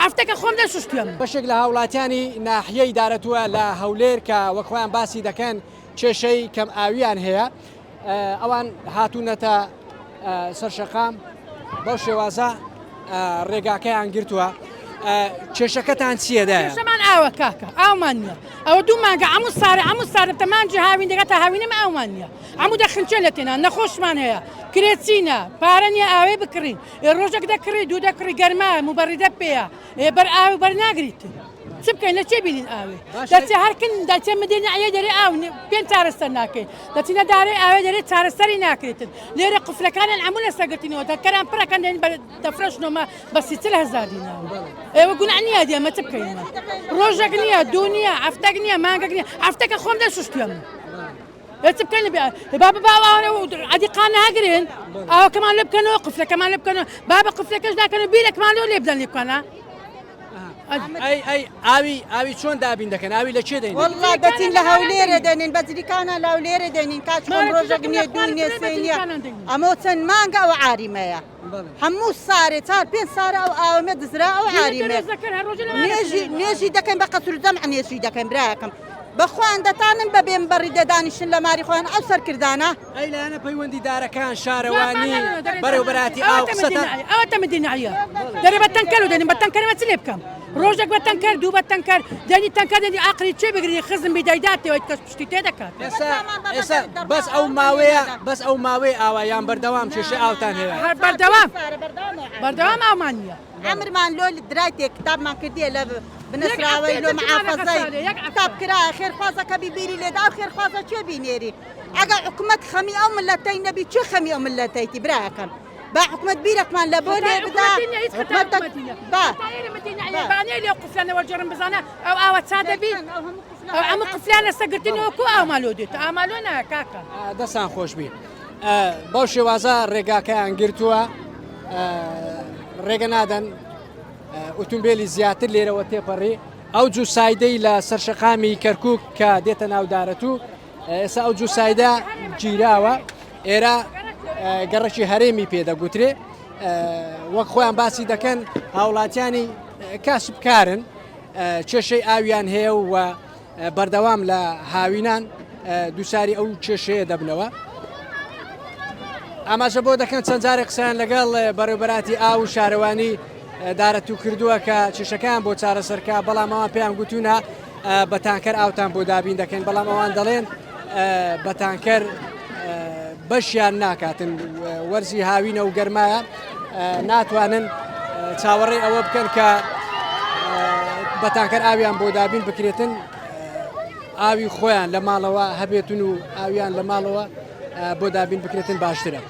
ئافتەکە خۆم دەسوشتوم. بەشێک لە هاوڵاتیانی ناحیەی دارەتووە لە هەولێر کە وەکخۆیان باسی دەکەن کێشەی کەم ئاویان هەیە ئەوان هاتوونەتە سەرشەقام بەو شێوازە ڕێگاکەیان گرتووە. کێشەکەتان چیەدایە؟ کێشەمان ئاوە کاکە ئاومان نییە ئەوە دوو مانگە ئەموو سارە تەمانجی هاوین دەگاتە هاوینەمە ئەومان نییە هەموو دەخنچێ لە تێنان نەخۆشمان هەیە کرێچینە پارە نییە ئاوێ بکڕین ڕۆژێک دەکڕی دوو دەکڕی گەرما موبەڕیدە پێەیە بەر ئاوی بەرناگریت چ بکەین لە چێ بینین ئاوێ دەچێ هەرکن دەچێ مدێنی ئەیە دەرێ ئاو پێنج چارەسەر ناکەین دەچینە دارێ ئاوێ دەرێ چارەسەری ناکرێتن لێرە قفلەکانیان هەموو لەسەرگرتنەوە دەکەران پڕەکەن دێن دەفرۆشنەوە بە 30,000 دینار ئێوە گوناح نییە دێمە چ بکەین ڕۆژێک نییە دوو نییە هەفتەک نییە مانگەک نییە هەفتەکە خۆم دەسوشتوم چ بکەین بابە باوانە عەدیقان ناگرێن ئاوەکەمان لێ بکەنەوە قفلەکەمان لێ بکەنەوە بابە قفلەکەش ناکەنەوە بیرێکمان لێ بدەن لێ بکەنە ئاوی چۆن دابین دەکەن ئاوی لە چێ دەین والله دەچین لە هەولێرە دێنین بەجریکانە لە هەولێرە دێنین کاتچۆن ڕۆژێک نییە دوو نییە سێ نییە ئەمە چەند مانگە ئەو عاریمەیە هەموو سارێ چار پێنج سارە ئەو ئاومە دزرا ئەو عاریمە نێژی دەکەین بە قەسر جەمع نێژی دەکەین براکەم بەخۆیان دەتانن بە بێم بەڕی دەدانیشن لە ماری خۆیان ئەو سەرکردانە ئەی لایەنە پەیوەندی دارەکان شارەوانی بەڕێوەبەراتی ئاو قسەتان ئەوە تەمەدیناییە دەرێ بە تەنکەر و دێنین بە تەنکەرمە چ لێ بکەم ڕۆژێک بە تەنکەر دوو بە تەنکەر دەنی تەنکەر دێنی عەقڵی چێ بگری خزم بیدایداتەوە کەس پشتی تێ دەکات ئێستا بەس ئەو ماوەیە ئاوایان بەردەوام کێشەی ئاوتان هەیە بەردەوام ئاومان نییە ئەمرمان لۆ درایتێک کتابمان کردیە لە بنەسراوەی لۆ محافەزەی کتاب کرا خێرخوازەکە بیبیری لێدا ئەو خێرخوازە چێ بینێری ئەگەر حکومەت خەمی ئەو ملەتەی نەبی چێ خەمی ئەو ملەتەیتی براکەم با حکومت بیرەکمان لە بۆ لێ بدا بانێ لێ قفلانەوە جۆرم بزانە ئەو ئاوە چا دەبی ئەمە قفلان لەسەر گرتنەوە کو ئامالۆ دێت ئامالۆ نایە کاکە دەستان خۆش بی بەو شێوازە ڕێگاکەیان گرتووە ڕێگە نادەن ئۆتۆمبیلی زیاتر لێرەوە تێپەڕی ئەو جوو سایدەی لە سەرشەقامی کەرکووک کە دێتە ناو دارەتوو ئێستا ئەو جوو سایدە گیراوە ئێرە گەڕەکی هەرێمی پێدەگوترێ وەک خۆیان باسی دەکەن هاوڵاتیانی کاسبکارن کێشەی ئاویان هەیە و بەردەوام لە هاوینان دووساری ئەو کێشەیە دەبنەوە ئاماژە بۆ دەکەن چەند جارێک قسەیان لەگەڵ بەڕێوەبەراتی ئاو و شارەوانی دارەتوو کردووە کە کێشەکان بۆ چارەسەرکە بەڵام ئەوان پێیان گوتوونە بە تانکەر ئاوتان بۆ دابین دەکەین بەڵام ئەوان دەڵێن بە تانکەر بەشیان ناکاتن وەرزی هاوینە و گەرمایە ناتوانن چاوەڕێی ئەوە بکەن کە بە تانکەر ئاویان بۆ دابین بکرێتن ئاوی خۆیان لە ماڵەوە هەبێتون و ئاویان لە ماڵەوە بۆ دابین بکرێتن باشترە.